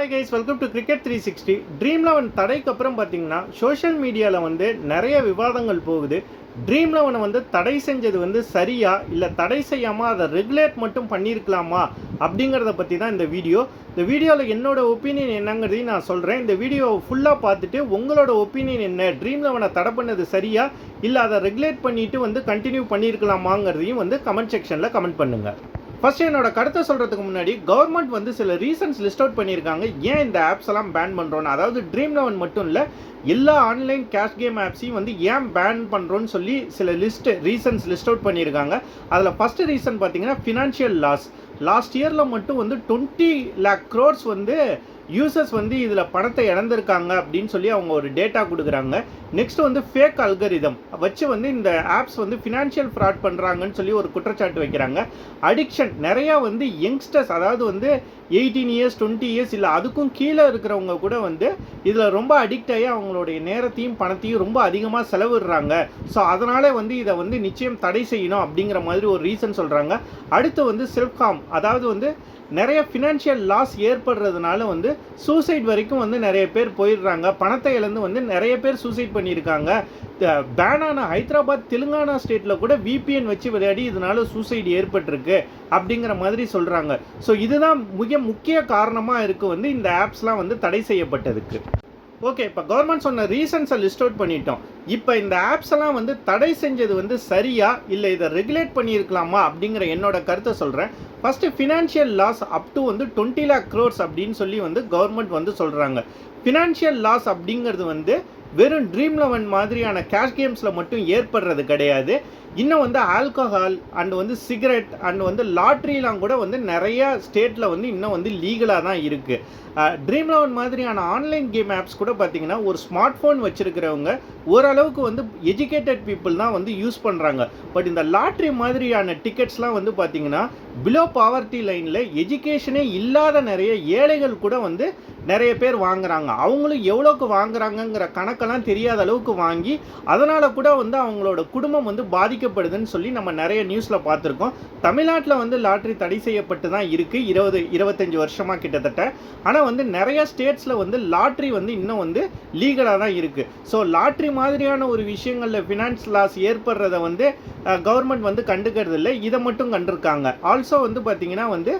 Hi guys, welcome to cricket 360. Dream eleven தடைக்கு அப்புறம் பார்த்தீங்கன்னா சோஷியல் மீடியாவில் வந்து நிறைய விவாதங்கள் போகுது. ட்ரீம் லெவனை வந்து தடை செஞ்சது வந்து சரியா இல்லை தடை செய்யாமல் அதை ரெகுலேட் மட்டும் பண்ணியிருக்கலாமா அப்படிங்கிறத பற்றி தான் இந்த வீடியோவில் என்னோட ஒப்பீனியன் என்னங்கிறதையும் நான் சொல்கிறேன். இந்த வீடியோவை ஃபுல்லாக பார்த்துட்டு உங்களோட ஒப்பீனியன் என்ன, ட்ரீம் லெவனை தடை பண்ணது சரியா இல்லை அதை ரெகுலேட் பண்ணிவிட்டு வந்து கண்டினியூ பண்ணியிருக்கலாமாங்கிறதையும் வந்து கமெண்ட் செக்ஷனில் கமெண்ட் பண்ணுங்கள். ஃபர்ஸ்ட் என்னோட கருத்தை சொல்கிறதுக்கு முன்னாடி கவர்மெண்ட் வந்து சில ரீசன்ஸ் லிஸ்ட் அவுட் பண்ணியிருக்காங்க ஏன் இந்த ஆப்ஸ் எல்லாம் பேன் பண்ணுறோன்னு. அதாவது ட்ரீம் லெவன் மட்டும் இல்லை, எல்லா ஆன்லைன் கேஷ் கேம் ஆப்ஸையும் வந்து ஏன் பேன் பண்ணுறோன்னு சொல்லி சில ரீசன்ஸ் லிஸ்ட் அவுட் பண்ணியிருக்காங்க. அதில் ஃபஸ்ட்டு ரீசன் பார்த்தீங்கன்னா ஃபினான்ஷியல் லாஸ். லாஸ்ட் இயரில் மட்டும் வந்து 20 lakh crores வந்து யூசர்ஸ் வந்து இதில் பணத்தை இழந்திருக்காங்க அப்படின்னு சொல்லி அவங்க ஒரு டேட்டா கொடுக்குறாங்க. நெக்ஸ்ட் வந்து ஃபேக் அல்கரிதம் வச்சு வந்து இந்த ஆப்ஸ் வந்து ஃபினான்ஷியல் ஃப்ராட் பண்ணுறாங்கன்னு சொல்லி ஒரு குற்றச்சாட்டு வைக்கிறாங்க. அடிக்ஷன் நிறையா வந்து யங்ஸ்டர்ஸ், அதாவது வந்து 18 years 20 years இல்லை அதுக்கும் கீழே இருக்கிறவங்க கூட வந்து இதில் ரொம்ப அடிக்ட் ஆகி அவங்களுடைய நேரத்தையும் பணத்தையும் ரொம்ப அதிகமாக செலவிடுறாங்க. ஸோ அதனால் வந்து இதை வந்து நிச்சயம் தடை செய்யணும் அப்படிங்கிற மாதிரி ஒரு ரீசன் சொல்கிறாங்க. அடுத்து வந்து செல்ஃப் ஹார்ம், அதாவது வந்து நிறைய ஃபினான்ஷியல் லாஸ் ஏற்படுறதுனால வந்து சூசைட் வரைக்கும் வந்து நிறைய பேர் போயிடுறாங்க. பணத்தை இழந்து வந்து நிறைய பேர் சூசைட் பண்ணியிருக்காங்க. பேனான ஹைதராபாத் தெலுங்கானா ஸ்டேட்டில் கூட VPN வச்சு விளையாடி இதனால சூசைட் ஏற்பட்டிருக்கு அப்படிங்கிற மாதிரி சொல்கிறாங்க. ஸோ இதுதான் மிக முக்கிய காரணமாக இருக்குது வந்து இந்த ஆப்ஸ்லாம் வந்து தடை செய்யப்பட்டதுக்கு. ஓகே, இப்போ கவர்மெண்ட் சொன்ன ரீசன்ஸை லிஸ்ட் அவுட் பண்ணிட்டோம். இப்போ இந்த ஆப்ஸ் எல்லாம் வந்து தடை செஞ்சது வந்து சரியா இல்லை இதை ரெகுலேட் பண்ணியிருக்கலாமா அப்படிங்கிற என்னோட கருத்தை சொல்கிறேன். First financial loss up to வந்து 20 lakh crores அப்படின்னு சொல்லி வந்து கவர்மெண்ட் வந்து சொல்கிறாங்க. ஃபினான்ஷியல் லாஸ் அப்படிங்கிறது வந்து வெறும் ட்ரீம் லெவன் மாதிரியான கேஷ் கேம்ஸில் மட்டும் ஏற்படுறது கிடையாது. இன்னும் வந்து ஆல்கஹால் அண்ட் வந்து சிகரெட் அண்ட் வந்து லாட்ரிலாம் கூட வந்து நிறையா ஸ்டேட்டில் வந்து இன்னும் வந்து லீகலாக தான் இருக்குது. ட்ரீம் லெவன் மாதிரியான ஆன்லைன் கேம் ஆப்ஸ் கூட பார்த்திங்கன்னா ஒரு ஸ்மார்ட் ஃபோன் வச்சுருக்கிறவங்க ஓரளவுக்கு வந்து எஜுகேட்டட் பீப்புள் தான் வந்து யூஸ் பண்ணுறாங்க. பட் இந்த லாட்ரி மாதிரியான டிக்கெட்ஸ்லாம் வந்து பார்த்திங்கன்னா பிலோ பாவர்ட்டி லைனில் எஜுகேஷனே இல்லாத நிறைய ஏழைகள் கூட வந்து நிறைய பேர் வாங்குறாங்க. அவங்களும் எவ்வளோக்கு வாங்குறாங்கங்கிற கணக்கெல்லாம் தெரியாத அளவுக்கு வாங்கி அதனால் கூட வந்து அவங்களோட குடும்பம் வந்து பாதிக்கப்படுதுன்னு சொல்லி நம்ம நிறைய நியூஸில் பார்த்துருக்கோம். தமிழ்நாட்டில் வந்து லாட்ரி தடை செய்யப்பட்டு தான் இருக்குது 20-25 வருஷமாக கிட்டத்தட்ட. ஆனால் வந்து நிறைய ஸ்டேட்ஸில் வந்து லாட்ரி வந்து இன்னும் வந்து லீகலாக தான் இருக்குது. ஸோ லாட்ரி மாதிரியான ஒரு விஷயங்களில் ஃபினான்ஸ் லாஸ் ஏற்படுறத வந்து கவர்மெண்ட் வந்து கண்டுக்கிறது இல்லை, இதை மட்டும் கண்டிருக்காங்க. ஆல்சோ வந்து பார்த்திங்கன்னா வந்து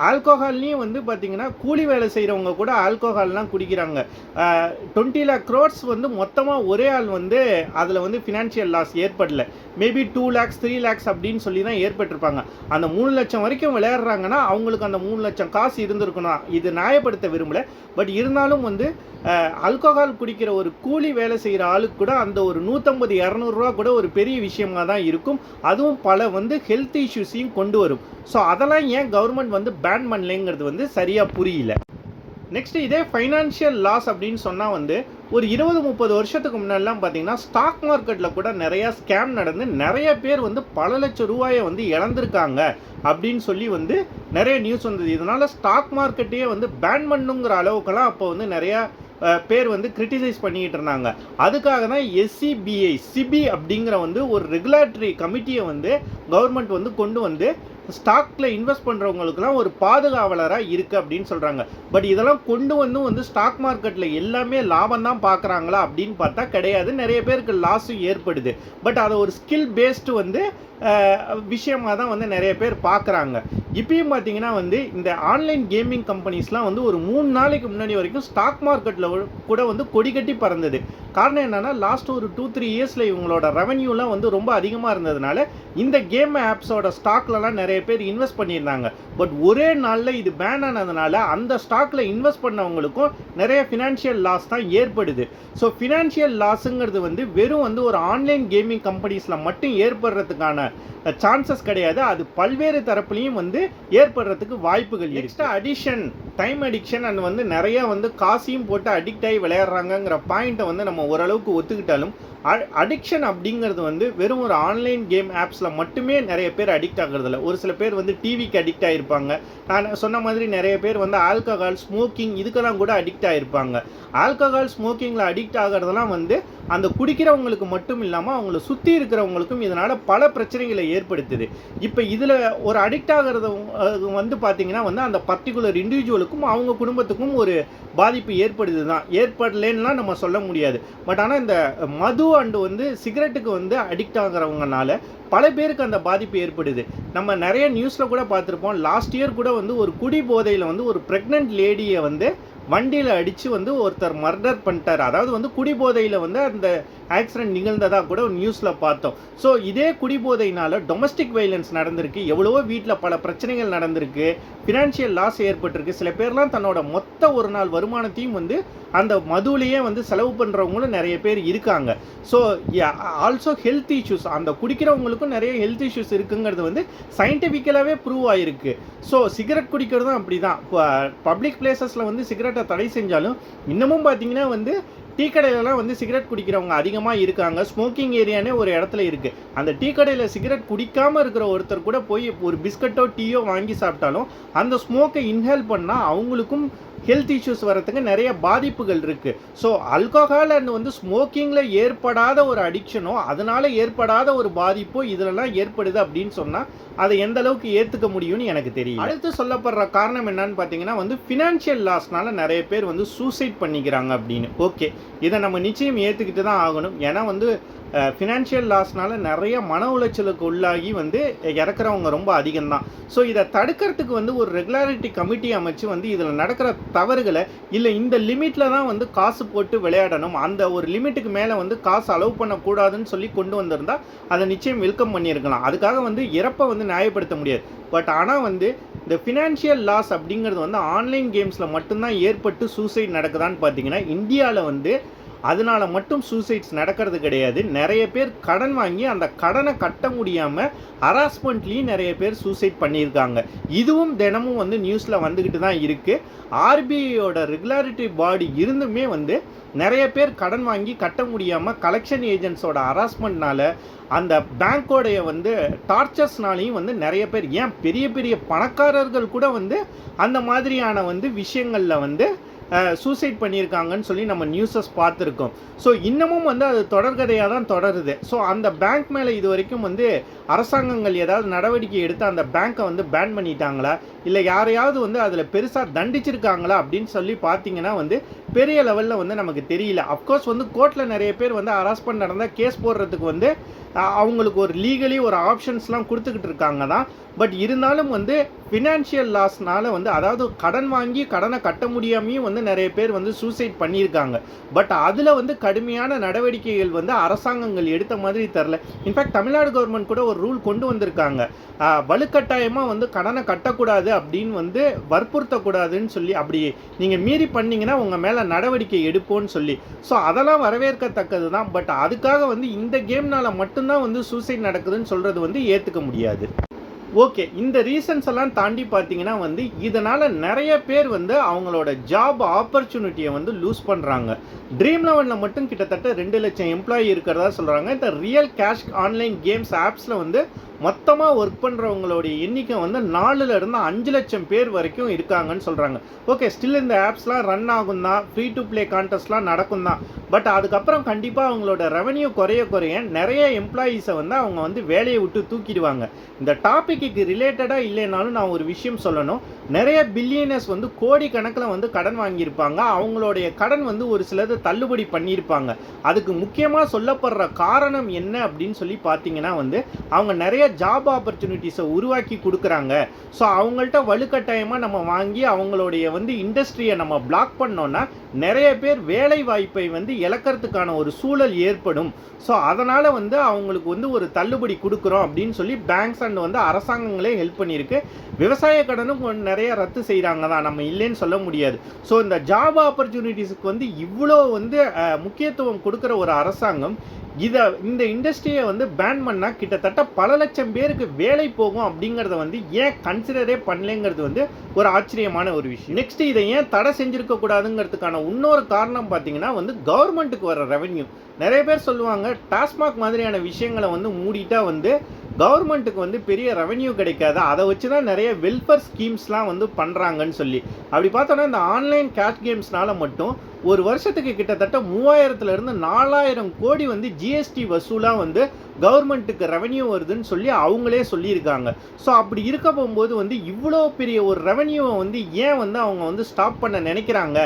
ஆல்கோஹால்லையும் வந்து பார்த்திங்கன்னா கூலி வேலை செய்கிறவங்க கூட ஆல்கோஹால்லாம் குடிக்கிறாங்க. 20 lakh crores வந்து மொத்தமாக ஒரே ஆள் வந்து அதில் வந்து ஃபினான்ஷியல் லாஸ் ஏற்படல. மேபி 2 lakhs 3 lakhs அப்படின்னு சொல்லி தான் ஏற்பட்டிருப்பாங்க. அந்த 3 லட்சம் வரைக்கும் விளையாடுறாங்கன்னா அவங்களுக்கு அந்த 3 லட்சம் காசு இருந்திருக்கணும். இது நியாயப்படுத்த விரும்பலை. பட் இருந்தாலும் வந்து ஆல்கோஹால் குடிக்கிற ஒரு கூலி வேலை செய்கிற ஆளுக்கு கூட அந்த ஒரு 150-200 ரூபா கூட ஒரு பெரிய விஷயமாக தான் இருக்கும். அதுவும் பல வந்து ஹெல்த் இஷ்யூஸையும் கொண்டு வரும். ஸோ அதெல்லாம் ஏன் கவர்மெண்ட் வந்து பேன் பண்ணலைங்கிறது வந்து சரியாக புரியல. நெக்ஸ்ட் இதே ஃபைனான்ஷியல் லாஸ் அப்படின்னு சொன்னால் வந்து ஒரு 20-30 வருஷத்துக்கு முன்னாடிலாம் பார்த்தீங்கன்னா ஸ்டாக் மார்க்கெட்டில் கூட நிறையா ஸ்கேம் நடந்து நிறைய பேர் வந்து பல லட்சம் ரூபாயை வந்து இழந்திருக்காங்க அப்படின்னு சொல்லி வந்து நிறைய நியூஸ் வந்தது. இதனால் ஸ்டாக் மார்க்கெட்டையே வந்து பேன் பண்ணுங்கிற அளவுக்கெல்லாம் அப்போ வந்து நிறையா பேர் வந்து கிரிட்டிசைஸ் பண்ணிக்கிட்டு இருந்தாங்க. அதுக்காக தான் SEBI அப்படிங்கிற வந்து ஒரு ரெகுலேட்டரி கமிட்டியை வந்து கவர்மெண்ட் வந்து கொண்டு வந்து ஸ்டாக்ல இன்வெஸ்ட் பண்ணுறவங்களுக்குலாம் ஒரு பாதுகாவலராக இருக்குது அப்படின்னு சொல்கிறாங்க. பட் இதெல்லாம் கொண்டு வந்து ஸ்டாக் மார்க்கெட்டில் எல்லாமே லாபம் தான் பார்க்குறாங்களா அப்படின்னு பார்த்தா கிடையாது. நிறைய பேருக்கு லாஸும் ஏற்படுது. பட் அதை ஒரு ஸ்கில் பேஸ்டு வந்து விஷயமாக தான் வந்து நிறைய பேர் பார்க்குறாங்க. இப்பயும் பார்த்தீங்கன்னா வந்து இந்த ஆன்லைன் கேமிங் கம்பெனிஸ்லாம் வந்து ஒரு 3 நாளைக்கு முன்னாடி வரைக்கும் ஸ்டாக் மார்க்கெட்டில் கூட வந்து கொடி கட்டி பறந்தது. காரணம் என்னென்னா லாஸ்ட் ஒரு 2-3 இயர்ஸில் இவங்களோட ரெவன்யூலாம் வந்து ரொம்ப அதிகமாக இருந்ததுனால இந்த கேம் ஆப்ஸோட ஸ்டாக்லலாம் நிறைய பேர் இன்வெஸ்ட் பண்ணியிருந்தாங்க. பட் ஒரே நாளில் இது பேன் ஆனதுனால அந்த ஸ்டாக்கில் இன்வெஸ்ட் பண்ணவங்களுக்கும் நிறைய ஃபினான்ஷியல் லாஸ் தான் ஏற்படுது. ஸோ ஃபினான்ஷியல் லாஸுங்கிறது வந்து வெறும் வந்து ஒரு ஆன்லைன் கேமிங் கம்பெனிஸில் மட்டும் ஏற்படுறதுக்கான சான்சஸ் கிடையாது. அது பல்வேறு தரப்புலையும் வந்து ஏற்படுறதுக்கு வாய்ப்புகள். Extra addiction, time addiction and வந்து நிறைய வந்து காசையும் போட்டு அடிக்ட் ஆகி விளையாடுறாங்கங்கிற பாயிண்ட்டை வந்து நம்ம ஓரளவுக்கு ஒத்துக்கிட்டாலும் அடிக்ஷன் அப்படிங்கிறது வந்து வெறும் ஒரு ஆன்லைன் கேம் ஆப்ஸில் மட்டுமே நிறைய பேர் அடிக்ட் ஆகுறதில்ல. ஒரு சில பேர் வந்து டிவிக்கு அடிக்ட் ஆகிருப்பாங்க. நான் சொன்ன மாதிரி நிறைய பேர் வந்து ஆல்கஹால், ஸ்மோக்கிங் இதுக்கெல்லாம் கூட அடிக்ட் ஆகிருப்பாங்க. ஆல்கஹால், ஸ்மோக்கிங்கில் அடிக்ட் ஆகிறதெல்லாம் வந்து அந்த குடிக்கிறவங்களுக்கு மட்டும் இல்லாமல் அவங்கள சுற்றி இருக்கிறவங்களுக்கும் இதனால் பல பிரச்சனைகளை ஏற்படுத்துது. இப்போ இதில் ஒரு அடிக்ட் ஆகிறது வந்து பார்த்திங்கன்னா வந்து அந்த பர்டிகுலர் இண்டிவிஜுவலுக்கும் அவங்க குடும்பத்துக்கும் ஒரு பாதிப்பு ஏற்படுது தான். ஏற்படலைன்னா நம்ம சொல்ல முடியாது. பட் ஆனால் இந்த மது அண்டு வந்து சிகரெட்டுக்கு வந்து அடிக்ட் ஆகிறவங்கனால பல பேருக்கு அந்த பாதிப்பு ஏற்படுது. நம்ம நிறைய நியூஸில் கூட பார்த்துருப்போம். லாஸ்ட் இயர் கூட வந்து ஒரு குடி போதையில் வந்து ஒரு ப்ரெக்னென்ட் லேடியை வந்து வண்டியில் அடித்து வந்து ஒருத்தர் மர்டர் பண்ணிட்டார். அதாவது வந்து குடிபோதையில் வந்து அந்த ஆக்சிடென்ட் நிகழ்ந்ததாக கூட ஒரு நியூஸில் பார்த்தோம். ஸோ இதே குடிபோதையினால் டொமஸ்டிக் வைலன்ஸ் நடந்திருக்கு. எவ்வளவோ வீட்டில் பல பிரச்சனைகள் நடந்திருக்கு. ஃபினான்ஷியல் லாஸ் ஏற்பட்டிருக்கு. சில பேர்லாம் தன்னோட மொத்த ஒரு நாள் வருமானத்தையும் வந்து அந்த மதுவிலேயே வந்து செலவு பண்ணுறவங்களும் நிறைய பேர் இருக்காங்க. ஸோ ஆல்சோ ஹெல்த் இஷ்யூஸ், அந்த குடிக்கிறவங்களுக்கும் நிறைய ஹெல்த் இஷ்யூஸ் இருக்குங்கிறது வந்து சயின்டிஃபிக்கலாகவே ப்ரூவ் ஆகிருக்கு. ஸோ சிகரெட் குடிக்கிறதும் அப்படி தான். பப்ளிக் பிளேசஸில் வந்து சிகரெட்டை தடை செஞ்சாலும் இன்னமும் பார்த்தீங்கன்னா வந்து டீ கடையிலலாம் வந்து சிகரெட் குடிக்கிறவங்க அதிகமாக இருக்காங்க. ஸ்மோக்கிங் ஏரியானே ஒரு இடத்துல இருக்குது. அந்த டீ கடையில் சிகரெட் குடிக்காமல் இருக்கிற ஒருத்தர் கூட போய் ஒரு பிஸ்கட்டோ டீயோ வாங்கி சாப்பிட்டாலும் அந்த ஸ்மோக்கை இன்ஹேல் பண்ணால் அவங்களுக்கும் ஹெல்த் இஷ்யூஸ் வரத்துக்கு நிறைய பாதிப்புகள் இருக்குது. ஸோ ஆல்கஹால் அண்ட் வந்து ஸ்மோக்கிங்கில் ஏற்படாத ஒரு அடிக்ஷனோ அதனால் ஏற்படாத ஒரு பாதிப்போ இதிலெல்லாம் ஏற்படுது அப்படின்னு சொன்னால் அதை எந்த அளவுக்கு ஏற்றுக்க முடியும்னு எனக்கு தெரியும். அடுத்து சொல்லப்படுற காரணம் என்னன்னு பார்த்தீங்கன்னா வந்து ஃபினான்ஷியல் லாஸ்னால நிறைய பேர் வந்து சூசைட் பண்ணிக்கிறாங்க அப்படின்னு. ஓகே, இதை நம்ம நிச்சயம் ஏற்றுக்கிட்டு தான் ஆகணும். ஏன்னா வந்து ஃபினான்ஷியல் லாஸ்னால நிறைய மன உளைச்சலுக்கு உள்ளாகி வந்து இறக்குறவங்க ரொம்ப அதிகம்தான். ஸோ இதை தடுக்கிறதுக்கு வந்து ஒரு ரெகுலாரிட்டி கமிட்டி அமைச்சு வந்து இதில் நடக்கிற தவறுகளை இல்லை இந்த லிமிட்டில் தான் வந்து காசு போட்டு விளையாடணும், அந்த ஒரு லிமிட்டுக்கு மேலே வந்து காசு அலோவ் பண்ணக்கூடாதுன்னு சொல்லி கொண்டு வந்திருந்தால் அதை நிச்சயம் வெல்கம் பண்ணியிருக்கலாம். அதுக்காக வந்து இறப்பை வந்து நியாயப்படுத்த முடியாது. பட் ஆனால் வந்து இந்த ஃபினான்ஷியல் லாஸ் அப்படிங்கிறது வந்து ஆன்லைன் கேம்ஸில் மட்டும்தான் ஏற்பட்டு சூசைட் நடக்குதான்னு பார்த்தீங்கன்னா இந்தியாவில் வந்து அதனால் மட்டும் சூசைட்ஸ் நடக்கிறது கிடையாது. நிறைய பேர் கடன் வாங்கி அந்த கடனை கட்ட முடியாமல் ஹராஸ்மெண்ட்லேயும் நிறைய பேர் சூசைட் பண்ணியிருக்காங்க. இதுவும் தினமும் வந்து நியூஸில் வந்துக்கிட்டு தான் இருக்குது. ஆர்பிஐயோட ரெகுலாரிட்டி பாடி இருந்துமே வந்து நிறைய பேர் கடன் வாங்கி கட்ட முடியாமல் கலெக்ஷன் ஏஜென்ட்ஸோட ஹராஸ்மெண்ட்னால அந்த பேங்க்கோடைய வந்து டார்ச்சர்ஸ்னாலையும் வந்து நிறைய பேர், ஏன் பெரிய பெரிய பணக்காரர்கள் கூட வந்து அந்த மாதிரியான வந்து விஷயங்களில் வந்து சூசைட் பண்ணியிருக்காங்கன்னு சொல்லி நம்ம நியூஸஸ் பார்த்துருக்கோம். ஸோ இன்னமும் வந்து அது தொடர்கதையாக தான் தொடருது. ஸோ அந்த பேங்க் மேலே இது வரைக்கும் வந்து அரசாங்கங்கள் ஏதாவது நடவடிக்கை எடுத்து அந்த பேங்க்கை வந்து பேன் பண்ணிட்டாங்களா, இல்லை யாரையாவது வந்து அதில் பெருசாக தண்டிச்சிருக்காங்களா அப்படின்னு சொல்லி பார்த்தீங்கன்னா வந்து பெரிய லெவலில் வந்து நமக்கு தெரியல. அஃப்கோர்ஸ் வந்து கோர்ட்டில் நிறைய பேர் வந்து ஹராஸ்மெண்ட் நடந்தால் கேஸ் போடுறதுக்கு வந்து அவங்களுக்கு ஒரு லீகலி ஒரு ஆப்ஷன்ஸ்லாம் கொடுத்துக்கிட்டு இருக்காங்க தான். பட் இருந்தாலும் வந்து ஃபினான்ஷியல் லாஸ்னால வந்து அதாவது கடன் வாங்கி கடனை கட்ட முடியாமையும் வந்து நிறைய பேர் வந்து சூசைட் பண்ணியிருக்காங்க. பட் அதில் வந்து கடுமையான நடவடிக்கைகள் வந்து அரசாங்கங்கள் எடுத்த மாதிரி தெரில. இன்ஃபேக்ட் தமிழ்நாடு கவர்மெண்ட் கூட ஒரு ரூல் கொண்டு வந்திருக்காங்க. வலுக்கட்டாயமாக வந்து கடனை கட்டக்கூடாது அப்படின்னு வந்து வற்புறுத்தக்கூடாதுன்னு சொல்லி, அப்படி நீங்கள் மீறி பண்ணிங்கன்னா உங்கள் மேலே நடவடிக்கை எடுப்போன்னு சொல்லி. ஸோ அதெல்லாம் வரவேற்கத்தக்கது தான். பட் அதுக்காக வந்து இந்த கேம்னால் மட்டும்தான் வந்து சூசைட் நடக்குதுன்னு சொல்கிறது வந்து ஏற்றுக்க முடியாது. ஓகே, இந்த ரீசன்ஸ் எல்லாம் தாண்டி பார்த்தீங்கன்னா வந்து இதனால் நிறைய பேர் வந்து அவங்களோட ஜாப் ஆப்பர்ச்சுனிட்டியை வந்து லூஸ் பண்ணுறாங்க. Dream11 மட்டும் கிட்டத்தட்ட 2 லட்சம் எம்ப்ளாயி இருக்கிறதா சொல்கிறாங்க. இந்த ரியல் கேஷ் ஆன்லைன் கேம்ஸ் ஆப்ஸில் வந்து மொத்தமாக ஒர்க் பண்ணுறவங்களுடைய எண்ணிக்கை வந்து 4லேருந்து 5 லட்சம் பேர் வரைக்கும் இருக்காங்கன்னு சொல்கிறாங்க. ஓகே, ஸ்டில் இந்த ஆப்ஸ்லாம் ரன் ஆகும் தான், ஃப்ரீ டு ப்ளே கான்டெஸ்ட்லாம் நடக்கும் தான். பட் அதுக்கப்புறம் கண்டிப்பாக அவங்களோட ரெவன்யூ குறைய நிறைய எம்ப்ளாயீஸை வந்து அவங்க வந்து வேலையை விட்டு தூக்கிடுவாங்க. இந்த டாப்பிக்கு ரிலேட்டடாக இல்லைனாலும் நான் ஒரு விஷயம் சொல்லணும். நிறைய பில்லியனர்ஸ் வந்து கோடி கணக்கில் வந்து கடன் வாங்கியிருப்பாங்க. அவங்களுடைய கடன் வந்து ஒரு சிலது தள்ளுபடி பண்ணியிருப்பாங்க. அதுக்கு முக்கியமாக சொல்லப்படுற காரணம் என்ன அப்படின்னு சொல்லி பார்த்தீங்கன்னா வந்து அவங்க நிறைய ஜாப் ஆப்பர்ச்சுனிட்டிஸை உருவாக்கி கொடுக்குறாங்க. ஸோ அவங்கள்ட்ட வலுக்கட்டாயமாக நம்ம வாங்கி அவங்களுடைய வந்து இண்டஸ்ட்ரியை நம்ம பிளாக் பண்ணோன்னா நிறைய பேர் வேலை வாய்ப்பை வந்து இழக்கிறதுக்கான ஒரு சூழல் ஏற்படும். ஸோ அதனால் வந்து அவங்களுக்கு வந்து ஒரு தள்ளுபடி கொடுக்குறோம் அப்படின்னு சொல்லி பேங்க்ஸ் அண்ட் வந்து அரசாங்கங்களே ஹெல்ப் பண்ணியிருக்கு. விவசாய கடனும் நிறைய ரத்து செய்கிறாங்க தான், நம்ம இல்லைன்னு சொல்ல முடியாது. ஸோ இந்த ஜாப் ஆப்பர்ச்சுனிட்டிஸுக்கு வந்து இவ்வளோ வந்து முக்கியத்துவம் கொடுக்குற ஒரு அரசாங்கம் இந்த இண்டஸ்ட்ரியை வந்து பேன் பண்ணால் கிட்டத்தட்ட பல லட்சம் பேருக்கு வேலை போகும் அப்படிங்கிறத வந்து ஏன் கன்சிடரே பண்ணலைங்கிறது வந்து ஒரு ஆச்சரியமான ஒரு விஷயம். நெக்ஸ்ட் இதை ஏன் தடை செஞ்சிருக்க கூடாதுங்கிறதுக்கான இன்னொரு காரணம் பார்த்தீங்கன்னா வந்து கவர்மெண்ட்டுக்கு வர ரெவென்யூ. நிறைய பேர் சொல்லுவாங்க டாஸ்மாக் மாதிரியான விஷயங்களை வந்து மூடிட்டா வந்து கவர்மெண்ட்டுக்கு வந்து பெரிய ரெவென்யூ கிடைக்காது, அதை வச்சு தான் நிறைய வெல்ஃபேர் ஸ்கீம்ஸ்லாம் வந்து பண்ணுறாங்கன்னு சொல்லி. அப்படி பார்த்தோன்னா இந்த ஆன்லைன் கேஷ் கேம்ஸ்னால மட்டும் ஒரு வருஷத்துக்கு கிட்டத்தட்ட 3000 4000 கோடி வந்து ஜிஎஸ்டி வசூலாக வந்து கவர்மெண்ட்டுக்கு ரெவென்யூ வருதுன்னு சொல்லி அவங்களே சொல்லியிருக்காங்க. ஸோ அப்படி இருக்க போகும்போது வந்து இவ்வளோ பெரிய ஒரு ரெவென்யூவை வந்து ஏன் வந்து அவங்க வந்து ஸ்டாப் பண்ண நினைக்கிறாங்க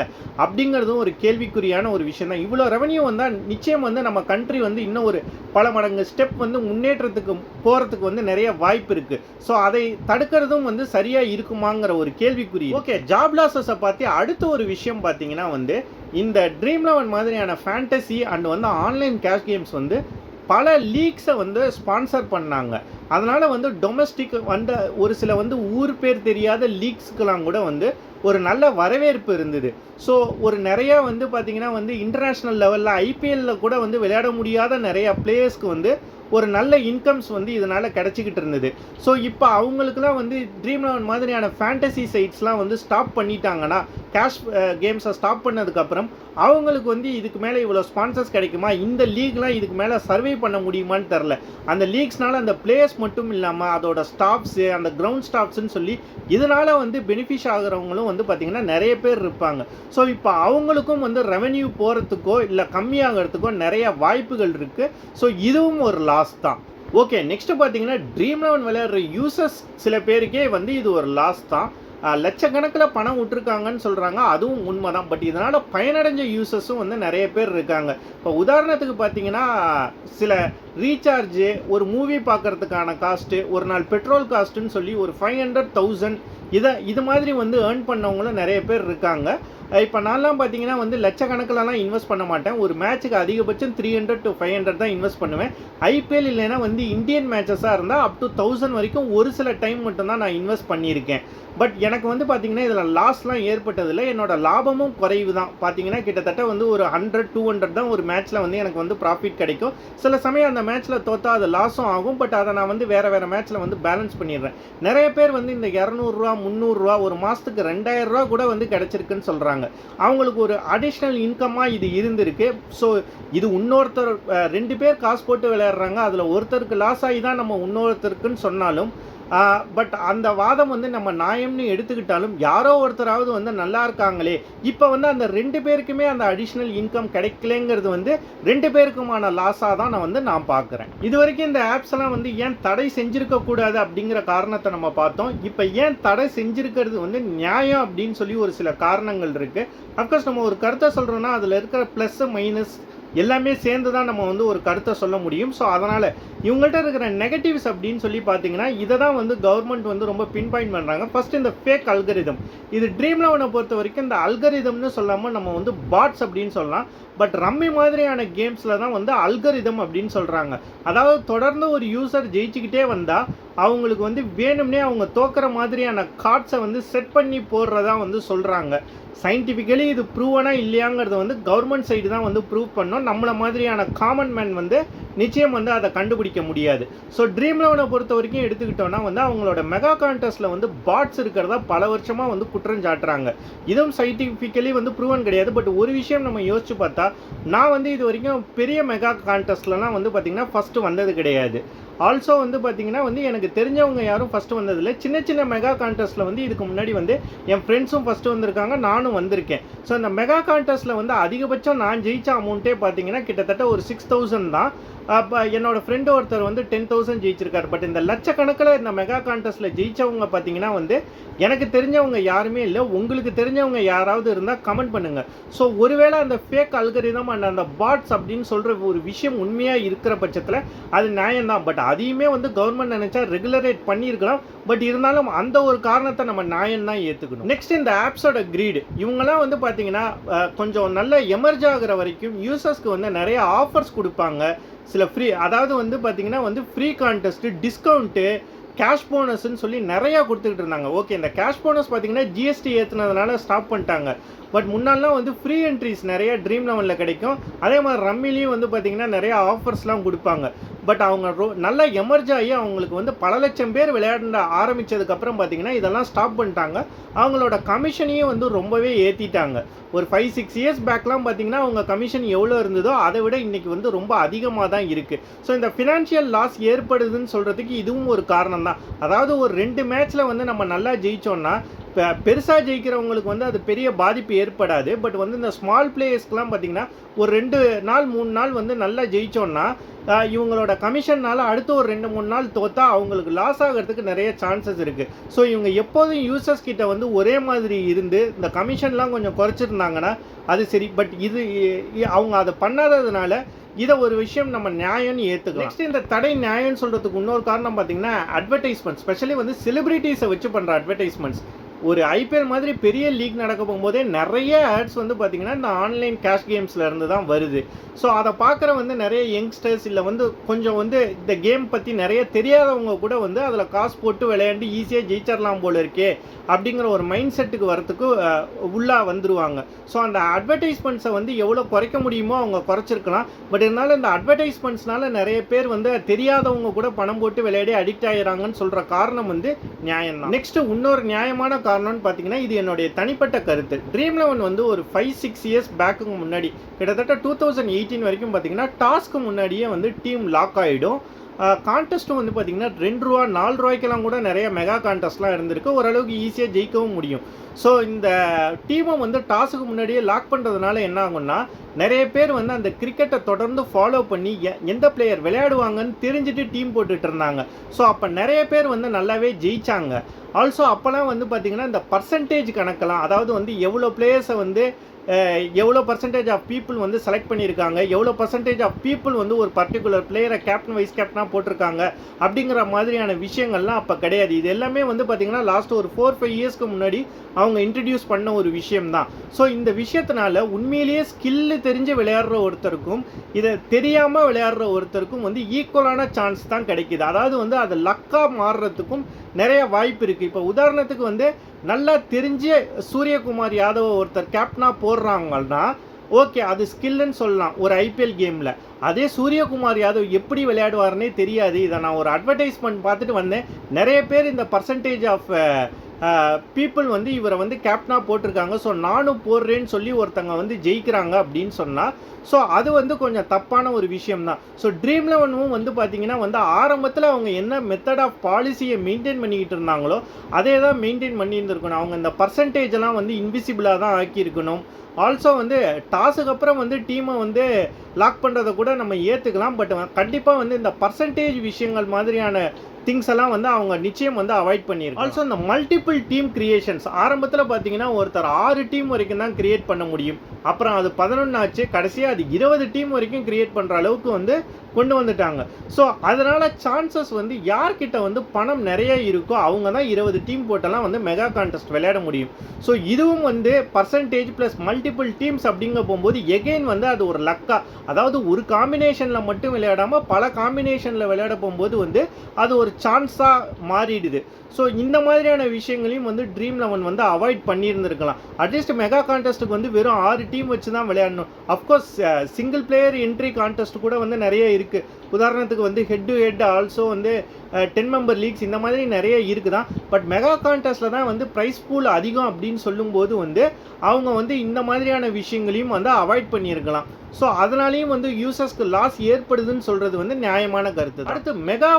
அப்படிங்கிறதும் ஒரு கேள்விக்குறியான ஒரு விஷயம் தான். இவ்வளோ ரெவென்யூ வந்தால் நிச்சயம் வந்து நம்ம கண்ட்ரி வந்து இன்னும் ஒரு பல மடங்கு ஸ்டெப் வந்து முன்னேற்றத்துக்கு போகிறதுக்கு வந்து நிறைய வாய்ப்பு இருக்குது. ஸோ அதை தடுக்கிறதும் வந்து சரியாக இருக்குமாங்கிற ஒரு கேள்விக்குறி. ஓகே, ஜாப் லாஸஸை பார்த்து அடுத்த ஒரு விஷயம் பார்த்தீங்கன்னா வந்து இந்த ட்ரீம்11 மாதிரியான ஃபேண்டசி அண்ட் வந்து ஆன்லைன் கேஷ் கேம்ஸ் வந்து பல லீக்ஸை வந்து ஸ்பான்சர் பண்ணாங்க. அதனால் வந்து டொமஸ்டிக் வந்து ஒரு சில வந்து ஊர் பேர் தெரியாத லீக்ஸ்க்கெலாம் கூட வந்து ஒரு நல்ல வரவேற்பு இருந்தது. ஸோ ஒரு நிறையா வந்து பார்த்திங்கன்னா வந்து இன்டர்நேஷ்னல் லெவலில் ஐபிஎல்லில் கூட வந்து விளையாட முடியாத நிறையா பிளேயர்ஸ்க்கு வந்து ஒரு நல்ல இன்கம்ஸ் வந்து இதனால் கிடச்சிக்கிட்டு இருந்தது. ஸோ இப்போ அவங்களுக்குலாம் வந்து ட்ரீம்11 மாதிரியான ஃபேண்டசி சைட்ஸ்லாம் வந்து ஸ்டாப் பண்ணிட்டாங்கன்னா, கேஷ் கேம்ஸை ஸ்டாப் பண்ணதுக்கப்புறம் அவங்களுக்கு வந்து இதுக்கு மேலே இவ்வளோ ஸ்பான்சர்ஸ் கிடைக்குமா, இந்த லீக்லாம் இதுக்கு மேலே சர்வே பண்ண முடியுமான்னு தெரில. அந்த லீக்ஸ்னால அந்த பிளேயர்ஸ் மட்டும் இல்லாமல் அதோட ஸ்டாஃப்ஸு, அந்த கிரவுண்ட் ஸ்டாஃப்ஸ்ன்னு சொல்லி இதனால் வந்து பெனிஃபிஷ் ஆகிறவங்களும் வந்து பார்த்திங்கன்னா நிறைய பேர் இருப்பாங்க. ஸோ இப்போ அவங்களுக்கும் வந்து ரெவென்யூ போகிறதுக்கோ இல்லை கம்மியாகிறதுக்கோ நிறைய வாய்ப்புகள் இருக்குது. ஸோ இதுவும் ஒரு லாஸ் தான். ஓகே, நெக்ஸ்ட் பார்த்தீங்கன்னா ட்ரீம்11 விளையாடுற யூசர்ஸ் சில பேருக்கே வந்து இது ஒரு லாஸ் தான். லட்சக்கணக்கில் பணம் விட்டுருக்காங்கன்னு சொல்கிறாங்க, அதுவும் உண்மை தான். பட் இதனால் பயனடைஞ்ச யூசர்ஸும் வந்து நிறைய பேர் இருக்காங்க. இப்போ உதாரணத்துக்கு பார்த்தீங்கன்னா சில ரீசார்ஜு, ஒரு மூவி பார்க்குறதுக்கான காஸ்ட்டு, ஒரு நாள் பெட்ரோல் காஸ்ட்டுன்னு சொல்லி ஒரு 500,000 இது மாதிரி வந்து ஏர்ன் பண்ணவங்களும் நிறைய பேர் இருக்காங்க. இப்போ நான்லாம் பார்த்தீங்கன்னா வந்து லட்சக்கணக்கிலலாம் இன்வெஸ்ட் பண்ண மாட்டேன். ஒரு மேட்ச்சுக்கு அதிகபட்சம் 300 to 500 தான் இன்வெஸ்ட் பண்ணுவேன். ஐபிஎல் இல்லைன்னா வந்து இந்தியன் மேட்சஸாக இருந்தால் அப் டு 1000 வரைக்கும் ஒரு சில டைம் மட்டும்தான் நான் இன்வெஸ்ட் பண்ணியிருக்கேன். பட் எனக்கு வந்து பார்த்தீங்கன்னா இதில் லாஸ்லாம் ஏற்பட்டதில்லை. என்னோட லாபமும் குறைவு தான். பார்த்தீங்கன்னா கிட்டத்தட்ட வந்து ஒரு 100-200 தான் ஒரு மேட்ச்சில் வந்து எனக்கு வந்து ப்ராஃபிட் கிடைக்கும். சில சமயம் அந்த மேட்ச்சில் தோற்றா அது லாஸும் ஆகும். பட் அதை நான் வந்து வேறு மேட்ச்சில் வந்து பேலன்ஸ் பண்ணிடுறேன். நிறைய பேர் வந்து இந்த 200 300 ஒரு மாதத்துக்கு 2000 கூட வந்து கிடச்சிருக்குன்னு சொல்கிறாங்க. அவங்களுக்கு ஒரு அடிஷ்னல் இன்கமாக இது இருந்திருக்கு. ஸோ இது இன்னொருத்தர் 2 பேர் காசு போட்டு விளையாடுறாங்க, அதில் ஒருத்தருக்கு லாஸ் ஆகி தான் நம்ம இன்னொருத்தருக்குன்னு சொன்னாலும் பட் அந்த வாதம் வந்து நம்ம நியாயம்னு எடுத்துக்கிட்டாலும் யாரோ ஒருத்தராவது வந்து நல்லா இருக்காங்களே, இப்போ வந்து அந்த 2 பேருக்குமே அந்த அடிஷ்னல் இன்கம் கிடைக்கலங்கிறது வந்து 2 பேருக்குமான லாஸாக தான் நான் பார்க்குறேன். இது வரைக்கும் இந்த ஆப்ஸ் எல்லாம் வந்து ஏன் தடை செஞ்சிருக்க கூடாது அப்படிங்கிற காரணத்தை நம்ம பார்த்தோம். இப்போ ஏன் தடை செஞ்சிருக்கிறது வந்து நியாயம் அப்படின்னு சொல்லி ஒரு சில காரணங்கள் இருக்குது. அஃப்கோர்ஸ் நம்ம ஒரு கருத்தை சொல்கிறோன்னா அதில் இருக்கிற ப்ளஸ் மைனஸ் எல்லாமே சேர்ந்து தான் நம்ம வந்து ஒரு கருத்தை சொல்ல முடியும். ஸோ அதனால் இவங்கள்ட்ட இருக்கிற நெகட்டிவ்ஸ் அப்படின்னு சொல்லி பார்த்தீங்கன்னா இதை தான் வந்து கவர்மெண்ட் வந்து ரொம்ப பின்பாயிண்ட் பண்ணுறாங்க. ஃபர்ஸ்ட் இந்த ஃபேக் அல்கரிதம். இது ட்ரீம்11 பொறுத்த வரைக்கும் இந்த அல்கரிதம்னு சொல்லாமல் நம்ம வந்து பாட்ஸ் அப்படின்னு சொல்லலாம். பட் ரம்மி மாதிரியான கேம்ஸில் தான் வந்து அல்கரிதம் அப்படின்னு சொல்கிறாங்க. அதாவது தொடர்ந்து ஒரு யூசர் ஜெயிச்சுக்கிட்டே வந்தால் அவங்களுக்கு வந்து வேணும்னே அவங்க தோக்கிற மாதிரியான கார்ட்ஸை வந்து செட் பண்ணி போடுறதா வந்து சொல்கிறாங்க. சயின்டிஃபிக்கலி இது ப்ரூவனா இல்லையாங்கிறத வந்து கவர்மெண்ட் சைடு தான் வந்து ப்ரூவ் பண்ணோம். நம்மளை மாதிரியான காமன் மேன் வந்து நிச்சயம் வந்து அதை கண்டுபிடிக்க முடியாது. ஸோ ட்ரீம்11 பொறுத்த வரைக்கும் எடுத்துக்கிட்டோன்னா வந்து அவங்களோட மெகா கான்டெஸ்ட்டில் வந்து பாட்ஸ் இருக்கிறதா பல வருஷமாக வந்து குற்றம் சாட்டுறாங்க. இதுவும் சயின்டிஃபிக்கலி வந்து ப்ரூவன் கிடையாது. பட் ஒரு விஷயம் நம்ம யோசிச்சு பார்த்தா, நான் வந்து இது வரைக்கும் பெரிய மெகா கான்டெஸ்ட்லலாம் வந்து பார்த்திங்கன்னா ஃபஸ்ட்டு வந்தது கிடையாது. ஆல்சோ வந்து பார்த்திங்கன்னா வந்து எனக்கு தெரிஞ்சவங்க யாரும் ஃபஸ்ட்டு வந்ததில்லை. சின்ன சின்ன மெகா கான்டெஸ்ட்டில் வந்து இதுக்கு முன்னாடி வந்து என் ஃப்ரெண்ட்ஸும் ஃபஸ்ட்டு வந்திருக்காங்க, நானும் வந்திருக்கேன். ஸோ இந்த மெகா கான்டெஸ்ட்டில் வந்து அதிகபட்சம் நான் ஜெயிச்ச அமௌண்ட்டே பார்த்திங்கன்னா கிட்டத்தட்ட ஒரு 6000 தான். அப்போ என்னோடய ஃப்ரெண்டு ஒருத்தர் வந்து 10,000 ஜெயிச்சிருக்காரு. பட் இந்த லட்சக்கணக்கில் இந்த மெகா கான்டெஸ்ட்டில் ஜெயித்தவங்க பார்த்திங்கன்னா வந்து எனக்கு தெரிஞ்சவங்க யாருமே இல்லை. உங்களுக்கு தெரிஞ்சவங்க யாராவது இருந்தால் கமெண்ட் பண்ணுங்கள். ஸோ ஒருவேளை அந்த ஃபேக் அல்கரிதம் அண்ட் அந்த பாட்ஸ் அப்படின்னு சொல்கிற ஒரு விஷயம் உண்மையாக இருக்கிற பட்சத்தில் அது நியாயம்தான். பட் அதையுமே வந்து கவர்மெண்ட் நினச்சா ரெகுலரேட் பண்ணியிருக்கலாம். பட் இருந்தாலும் அந்த ஒரு காரணத்தை நம்ம நியாயம் தான் ஏற்றுக்கணும். நெக்ஸ்ட் இந்த ஆப்ஸோட கிரீடு. இவங்கெல்லாம் வந்து பார்த்தீங்கன்னா கொஞ்சம் நல்ல எமர்ஜ் ஆகிற வரைக்கும் யூசர்ஸ்க்கு வந்து நிறைய ஆஃபர்ஸ் கொடுப்பாங்க. சில ஃப்ரீ, அதாவது வந்து பார்த்தீங்கன்னா வந்து ஃப்ரீ கான்டெஸ்ட்டு, டிஸ்கவுண்ட்டு, கேஷ் போனஸ்ன்னு சொல்லி நிறையா கொடுத்துக்கிட்டு இருந்தாங்க. ஓகே, இந்த கேஷ் போனஸ் பார்த்தீங்கன்னா ஜிஎஸ்டி ஏற்றுனதுனால ஸ்டாப் பண்ணிட்டாங்க. பட் முன்னாடிலாம் வந்து ஃப்ரீ என்ட்ரிஸ் நிறைய ட்ரீம் 11 கிடைக்கும். அதே மாதிரி ரம்மிலையும் வந்து பார்த்தீங்கன்னா நிறைய ஆஃபர்ஸ்லாம் கொடுப்பாங்க. பட் அவங்க நல்லா எமர்ஜ் ஆகி அவங்களுக்கு வந்து பல லட்சம் பேர் விளையாட ஆரம்பித்ததுக்கப்புறம் பார்த்தீங்கன்னா இதெல்லாம் ஸ்டாப் பண்ணிட்டாங்க. அவங்களோட கமிஷனையும் வந்து ரொம்பவே ஏற்றிட்டாங்க. ஒரு 5-6 இயர்ஸ் பேக்லாம் பார்த்தீங்கன்னா அவங்க கமிஷன் எவ்வளோ இருந்ததோ அதை விட இன்றைக்கி வந்து ரொம்ப அதிகமாக தான் இருக்குது. ஸோ இந்த ஃபினான்ஷியல் லாஸ் ஏற்படுதுன்னு சொல்கிறதுக்கு இதுவும் ஒரு காரணம் தான். அதாவது ஒரு 2 மேட்ச்சில் வந்து நம்ம நல்லா ஜெயித்தோன்னா பெருசாக ஜெயிக்கிறவங்களுக்கு வந்து அது பெரிய பாதிப்பு ஏற்படாது. பட் வந்து இந்த ஸ்மால் பிளேயர்ஸ்க்கெலாம் பார்த்திங்கன்னா ஒரு 2 நாள் 3 நாள் வந்து நல்லா ஜெயித்தோன்னா இவங்களோட கமிஷன்னால் அடுத்து ஒரு 2-3 நாள் தோற்றா அவங்களுக்கு லாஸ் ஆகிறதுக்கு நிறைய சான்சஸ் இருக்குது. ஸோ இவங்க எப்போதும் யூசர்ஸ் கிட்ட வந்து ஒரே மாதிரி இருந்து இந்த கமிஷன்லாம் கொஞ்சம் குறைச்சிருந்தாங்கன்னா அது சரி. பட் இது அவங்க அதை பண்ணாததுனால இதை ஒரு விஷயம் நம்ம நியாயம்னு ஏற்றுக்கலாம். நெக்ஸ்ட் இந்த தடை நியாயம்னு சொல்கிறதுக்கு இன்னொரு காரணம் பார்த்தீங்கன்னா அட்வர்டைஸ்மெண்ட்ஸ், ஸ்பெஷலி வந்து செலிபிரிட்டிஸை வச்சு பண்ணுற அட்வர்டைஸ்மெண்ட்ஸ். ஒரு ஐபிஎல் மாதிரி பெரிய லீக் நடக்க போகும்போதே நிறைய ஆட்ஸ் வந்து பார்த்திங்கன்னா இந்த ஆன்லைன் கேஷ் கேம்ஸில் இருந்து தான் வருது. ஸோ அதை பார்க்குற வந்து நிறைய யங்ஸ்டர்ஸ் இல்லை வந்து கொஞ்சம் வந்து இந்த கேம் பற்றி நிறைய தெரியாதவங்க கூட வந்து அதில் காசு போட்டு விளையாண்டு ஈஸியாக ஜெயிச்சிடலாம் போல இருக்கே அப்படிங்கிற ஒரு மைண்ட் செட்டுக்கு வரத்துக்கு உள்ளே வந்துடுவாங்க. ஸோ அந்த அட்வர்டைஸ்மெண்ட்ஸை வந்து எவ்வளோ குறைக்க முடியுமோ அவங்க குறைச்சிருக்கலாம். பட் இருந்தாலும் இந்த அட்வர்டைஸ்மெண்ட்ஸ்னால நிறைய பேர் வந்து தெரியாதவங்க கூட பணம் போட்டு விளையாடி அடிக்ட் ஆகிறாங்கன்னு சொல்கிற காரணம் வந்து நியாயம் தான். நெக்ஸ்ட் இன்னொரு நியாயமான காரணம்னு பார்த்தீங்கன்னா இது என்னுடைய தனிப்பட்ட கருத்து. ட்ரீம் 11 வந்து ஒரு 5-6 இயர்ஸ் பேக்குக்கு முன்னாடி கிட்டத்தட்ட 2018 வரைக்கும் பார்த்தீங்கன்னா டாஸ்க்கு முன்னாடியே வந்து டீம் லாக் ஆகிடும். கான்டெஸ்ட்டும் வந்து பார்த்திங்கன்னா 2 ரூபா 4 ரூபாய்க்கெல்லாம் கூட நிறைய மெகா கான்டெஸ்ட்லாம் இருந்திருக்கு. ஓரளவுக்கு ஈஸியாக ஜெயிக்கவும் முடியும். ஸோ இந்த டீமை வந்து டாஸுக்கு முன்னாடியே லாக் பண்ணுறதுனால என்ன ஆகும்னா நிறைய பேர் வந்து அந்த கிரிக்கெட்டை தொடர்ந்து ஃபாலோ பண்ணி எந்த பிளேயர் விளையாடுவாங்கன்னு தெரிஞ்சுட்டு டீம் போட்டுட்டு இருந்தாங்க. ஸோ அப்போ நிறைய பேர் வந்து நல்லாவே ஜெயிச்சாங்க. ஆல்சோ அப்போலாம் வந்து பார்த்திங்கன்னா இந்த பர்சன்டேஜ் கணக்கெல்லாம், அதாவது வந்து எவ்வளோ பிளேயர்ஸை வந்து எவ்வளோ பர்சன்டேஜ் ஆஃப் பீப்புள் வந்து செலக்ட் பண்ணியிருக்காங்க, எவ்வளோ பர்சன்டேஜ் ஆஃப் பீப்புள் வந்து ஒரு பர்டிகுலர் பிளேயரை கேப்டன் வைஸ் கேப்டனாக போட்டிருக்காங்க அப்படிங்கிற மாதிரியான விஷயங்கள்லாம் அப்போ கிடையாது. இது எல்லாமே வந்து பார்த்திங்கன்னா லாஸ்ட் ஒரு 4-5 இயர்ஸ்க்கு முன்னாடி அவங்க இன்ட்ரடியூஸ் பண்ண ஒரு விஷயம் தான். ஸோ இந்த விஷயத்தினால உண்மையிலேயே ஸ்கில்லு தெரிஞ்சு விளையாடுற ஒருத்தருக்கும் இதை தெரியாமல் விளையாடுற ஒருத்தருக்கும் வந்து ஈக்குவலான சான்ஸ் தான் கிடைக்கிது. அதாவது வந்து அது லக்காக மாறுறதுக்கும் நிறைய வாய்ப்பு இருக்குது. இப்போ உதாரணத்துக்கு வந்து நல்லா தெரிஞ்ச சூரியகுமார் யாதவ் ஒருத்தர் கேப்டனாக போடுறாங்கன்னா ஓகே, அது ஸ்கில்லுன்னு சொல்லலாம் ஒரு ஐபிஎல் கேமில். அதே சூரியகுமார் யாதவ் எப்படி விளையாடுவார்னே தெரியாது. இதை நான் ஒரு அட்வர்டைஸ்மெண்ட் பார்த்துட்டு வந்தேன். நிறைய பேர் இந்த பர்சன்டேஜ் ஆஃப் பீப்புள் வந்து இவரை வந்து கேப்டனாக போட்டிருக்காங்க, ஸோ நானும் போடுறேன்னு சொல்லி ஒருத்தங்க வந்து ஜெயிக்கிறாங்க அப்படின்னு சொன்னால் ஸோ அது வந்து கொஞ்சம் தப்பான ஒரு விஷயம்தான். ஸோ ட்ரீம் 11 வந்து பார்த்திங்கன்னா வந்து ஆரம்பத்தில் அவங்க என்ன மெத்தட் ஆஃப் பாலிசியை மெயின்டைன் பண்ணிக்கிட்டு இருந்தாங்களோ அதே தான் மெயின்டைன் பண்ணியிருந்துருக்கணும். அவங்க இந்த பர்சன்டேஜெல்லாம் வந்து இன்விசிபிளாக தான் ஆக்கியிருக்கணும். ஆல்சோ வந்து டாஸுக்கு அப்புறம் வந்து டீமை வந்து லாக் பண்ணுறதை கூட நம்ம ஏற்றுக்கலாம். பட் கண்டிப்பாக வந்து இந்த பர்சன்டேஜ் விஷயங்கள் மாதிரியான திங்ஸ் எல்லாம் வந்து அவங்க நிச்சயம் வந்து அவாய்ட் பண்ணியிருக்காங்க. ஆல்சோ இந்த மல்டிபிள் டீம் கிரியேஷன்ஸ் ஆரம்பத்தில் பார்த்தீங்கன்னா ஒருத்தர் 6 டீம் வரைக்கும் தான் கிரியேட் பண்ண முடியும். அப்புறம் அது 11 ஆச்சு, கடைசியாக அது 20 டீம் வரைக்கும் கிரியேட் பண்ணுற அளவுக்கு வந்து கொண்டு வந்துட்டாங்க. ஸோ அதனால் சான்சஸ் வந்து யார்கிட்ட வந்து பணம் நிறைய இருக்கோ அவங்க தான் 20 டீம் போட்டெல்லாம் வந்து மெகா கான்டெஸ்ட் விளையாட முடியும். ஸோ இதுவும் வந்து பர்சன்டேஜ் ப்ளஸ் மல்டிபிள் டீம்ஸ் அப்படிங்க போகும்போது எகெயின் வந்து அது ஒரு லக்கா, அதாவது ஒரு காம்பினேஷனில் மட்டும் விளையாடாமல் பல காம்பினேஷனில் விளையாட போகும்போது வந்து அது ஒரு சான்ஸாக மாறிடுது. ஸோ இந்த மாதிரியான விஷயங்களையும் வந்து ட்ரீம் 11 வந்து அவாய்ட் பண்ணியிருந்துருக்கலாம். அட்லீஸ்ட் மெகா கான்டெஸ்ட்டுக்கு வந்து வெறும் 6 டீம் வச்சு தான் விளையாடணும். Of course single player entry contest கூட வந்து நிறைய இருக்குது. உதாரணத்துக்கு வந்து ஹெட் டு ஹெட், ஆல்சோ வந்து 10 மெம்பர் லீக்ஸ், இந்த மாதிரி நிறைய இருக்குதான். பட் மெகா கான்டெஸ்ட்டில் தான் வந்து ப்ரைஸ் பூல் அதிகம் அப்படின்னு சொல்லும்போது வந்து அவங்க வந்து இந்த மாதிரியான விஷயங்களையும் வந்து அவாய்ட் பண்ணியிருக்கலாம். ஸோ அதனாலேயும் வந்து யூசர்ஸ்க்கு லாஸ் ஏற்படுதுன்னு சொல்கிறது வந்து நியாயமான கருத்து. அடுத்து மெகா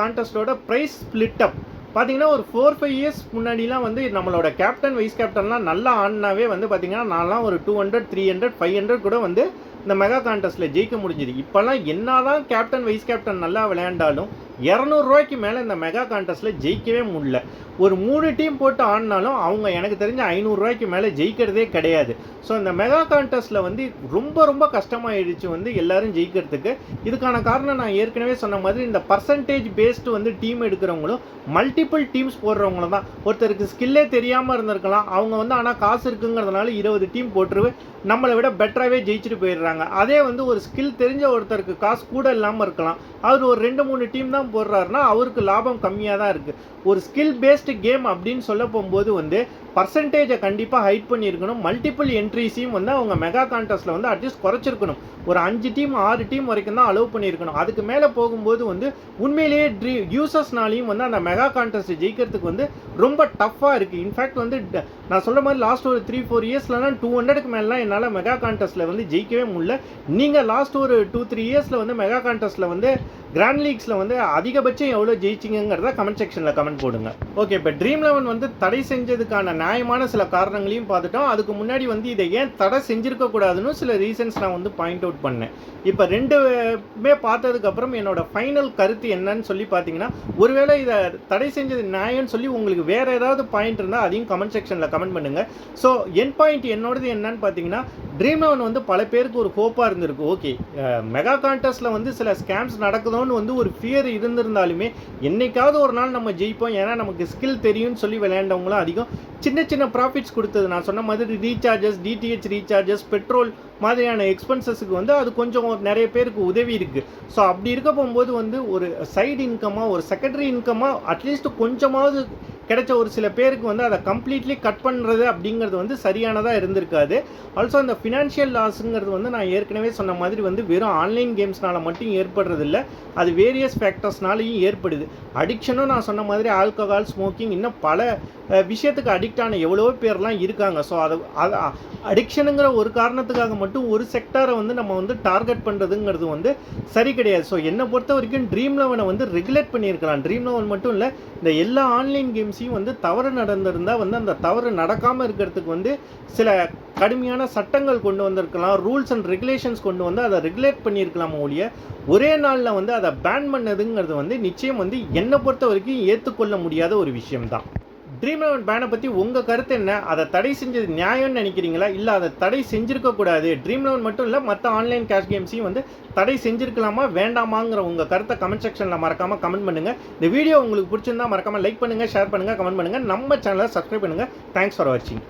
கான்டெஸ்ட்டோட ப்ரைஸ் ஸ்பிளிட் அப் பார்த்தீங்கன்னா ஒரு 4-5 இயர்ஸ் முன்னாடிலாம் வந்து நம்மளோட கேப்டன் வைஸ் கேப்டன்லாம் நல்லா ஆடினாவே வந்து பார்த்தீங்கன்னா நான்லாம் ஒரு 200, 300, 500 கூட வந்து இந்த மெகா கான்டெஸ்ட்டில் ஜெயிக்க முடிஞ்சுது. இப்போல்லாம் என்ன தான் கேப்டன் வைஸ் கேப்டன் நல்லா விளையாண்டாலும் 200 ரூபாய்க்கு மேலே இந்த மெகா கான்டெஸ்ட்டில் ஜெயிக்கவே முடியல. ஒரு 3 டீம் போட்டு ஆடினாலும் அவங்க எனக்கு தெரிஞ்ச 500 ரூபாய்க்கு மேலே ஜெயிக்கிறதே கிடையாது. ஸோ இந்த மெகா கான்டெஸ்ட்டில் வந்து ரொம்ப ரொம்ப கஷ்டமாயிடுச்சு வந்து எல்லாரும் ஜெயிக்கிறதுக்கு. இதுக்கான காரணம் நான் ஏற்கனவே சொன்ன மாதிரி இந்த பர்சன்டேஜ் பேஸ்டு வந்து டீம் எடுக்கிறவங்களும் மல்டிபிள் டீம்ஸ் போடுறவங்களும் தான். ஒருத்தருக்கு ஸ்கில்லே தெரியாமல் இருந்திருக்கலாம், அவங்க வந்து ஆனால் காசு இருக்குங்கிறதுனால 20 டீம் போட்டுருவே நம்மளை விட பெட்டராகவே ஜெயிச்சுட்டு போயிடுறாங்க. அதே வந்து ஒரு ஸ்கில் தெரிஞ்ச ஒருத்தருக்கு காசு கூட இல்லாமல் இருக்கலாம், அவர் ஒரு 2-3 டீம் தான் சம்பளம் போடுறாருன்னா அவருக்கு லாபம் கம்மியாக தான் இருக்குது. ஒரு ஸ்கில் பேஸ்டு கேம் அப்படின்னு சொல்ல போகும்போது வந்து பர்சன்டேஜை கண்டிப்பாக ஹைட் பண்ணியிருக்கணும். மல்டிபிள் என்ட்ரிஸையும் வந்து அவங்க மெகா கான்டெஸ்ட்டில் வந்து அட்லீஸ்ட் குறைச்சிருக்கணும். ஒரு 5 டீம் 6 டீம் வரைக்கும் தான் அலோவ் பண்ணியிருக்கணும். அதுக்கு மேலே போகும்போது வந்து உண்மையிலேயே யூசர்ஸ்னாலையும் வந்து அந்த மெகா கான்டெஸ்ட் ஜெயிக்கிறதுக்கு வந்து ரொம்ப டஃப்பாக இருக்குது. இன்ஃபேக்ட் வந்து நான் சொல்கிற மாதிரி லாஸ்ட் ஒரு 3-4 இயர்ஸ்லாம் 200க்கு மேலாம் என்னால் மெகா கான்டெஸ்ட்டில் வந்து ஜெயிக்கவே முடியல. நீங்கள் லாஸ்ட் ஒரு 2-3 இயர்ஸில் வந்து மெகா கான்டெஸ்ட்டில் வந்து கிராண்ட் லீக்ஸில் வந்து அதிகபட்சம் எவ்வளோ ஜெயிச்சிங்கிறத கமெண்ட் செக்ஷனில் கமெண்ட் போடுங்க. ஓகே, இப்போ ட்ரீம்11 வந்து தடை செஞ்சதுக்கான நியாயமான சில காரணங்களையும் பார்த்துட்டோம். அதுக்கு முன்னாடி வந்து இதை ஏன் தடை செஞ்சிருக்கக்கூடாதுன்னு சில ரீசன்ஸ் நான் வந்து பாயிண்ட் அவுட் பண்ணேன். இப்போ ரெண்டுமே பார்த்ததுக்கப்புறம் என்னோட ஃபைனல் கருத்து என்னன்னு சொல்லி பார்த்தீங்கன்னா, ஒருவேளை இதை தடை செஞ்சது நியாயம்னு சொல்லி உங்களுக்கு வேறு ஏதாவது பாயிண்ட் இருந்தால் அதையும் கமெண்ட் செக்ஷனில் கமெண்ட் பண்ணுங்கள். ஸோ என் பாயிண்ட் என்னோடது என்னன்னு பார்த்தீங்கன்னா, ட்ரீம்11 வந்து பல பேருக்கு ஒரு ஹோப்பாக இருந்திருக்கு. ஓகே, மெகா கான்டெஸ்ட்டில் வந்து சில ஸ்கேம்ஸ் நடக்குதோன்னு வந்து ஒரு ஃபியர் இருந்திருந்தாலுமே என்னைக்காவது ஒரு நாள் நம்ம ஜெயிப்போம், ஏன்னா நமக்கு ஸ்கில் தெரியும்னு சொல்லி விளையாண்டவங்களும் அதிகம். சின்ன சின்ன ப்ராஃபிட்ஸ் கொடுத்தது, நான் சொன்ன மாதிரி ரீசார்ஜஸ், டிடிஹெச் ரீசார்ஜஸ், பெட்ரோல் மாதிரியான எக்ஸ்பென்சஸுக்கு வந்து அது கொஞ்சம் நிறைய பேருக்கு உதவி இருக்குது. ஸோ அப்படி இருக்க போகும்போது வந்து ஒரு சைடு இன்கமாக, ஒரு செகண்டரி இன்கமாக அட்லீஸ்ட் கொஞ்சமாவது கிடைச்ச ஒரு சில பேருக்கு வந்து அதை கம்ப்ளீட்லி கட் பண்ணுறது அப்படிங்கிறது வந்து சரியானதாக இருந்திருக்காது. ஆல்சோ அந்த ஃபினான்ஷியல் லாஸுங்கிறது வந்து நான் ஏற்கனவே சொன்ன மாதிரி வந்து வெறும் ஆன்லைன் கேம்ஸ்னால மட்டும் ஏற்படுறதில்ல, அது வேரியஸ் ஃபேக்டர்ஸ்னாலையும் ஏற்படுது. அடிக்ஷனும் நான் சொன்ன மாதிரி ஆல்கஹால், ஸ்மோக்கிங், இன்னும் பல விஷயத்துக்கு அடிக்ட் ஆன எவ்வளோ பேர்லாம் இருக்காங்க. ஸோ அது அடிக்ஷனுங்கிற ஒரு காரணத்துக்காக மட்டும் ஒரு செக்டாரை வந்து நம்ம வந்து டார்கெட் பண்ணுறதுங்கிறது வந்து சரி கிடையாது. ஸோ என்னை பொறுத்த வரைக்கும் ட்ரீம்11 வந்து ரெகுலேட் பண்ணியிருக்கலாம். ட்ரீம்11 மட்டும் இல்லை, இந்த எல்லா ஆன்லைன் கேம்ஸையும் வந்து தவறு நடந்திருந்தால் வந்து அந்த தவறு நடக்காமல் இருக்கிறதுக்கு வந்து சில கடுமையான சட்டங்கள் கொண்டு வந்திருக்கலாம், ரூல்ஸ் அண்ட் ரெகுலேஷன்ஸ் கொண்டு வந்து அதை ரெகுலேட் பண்ணியிருக்கலாம். ஒழிய ஒரே நாளில் வந்து அதை பேன் பண்ணதுங்கிறது வந்து நிச்சயம் வந்து என்னை பொறுத்த வரைக்கும் ஏற்றுக்கொள்ள முடியாத ஒரு விஷயம்தான். ட்ரீம்11 பேனை பற்றி உங்கள் கருத்து என்ன? அதை தடை செஞ்சது நியாயம்னு நினைக்கிறீங்களா, இல்லை அதை தடை செஞ்சுருக்கக்கூடாது, ட்ரீம்11 மட்டும் இல்லை மற்ற ஆன்லைன் கேஷ் கேம்ஸையும் வந்து தடை செஞ்சுருக்கலாமா வேண்டாமாங்கிற உங்கள் கருத்தை கமெண்ட் செக்ஷனில் மறக்காமல் கமெண்ட் பண்ணுங்கள். இந்த வீடியோ உங்களுக்கு பிடிச்சிருந்தா மறக்காமல் லைக் பண்ணுங்கள், ஷேர் பண்ணுங்கள், கமெண்ட் பண்ணுங்கள். நம்ம சேனலை சப்ஸ்கிரைப் பண்ணுங்கள். தேங்க்ஸ் ஃபார் வாட்சிங்.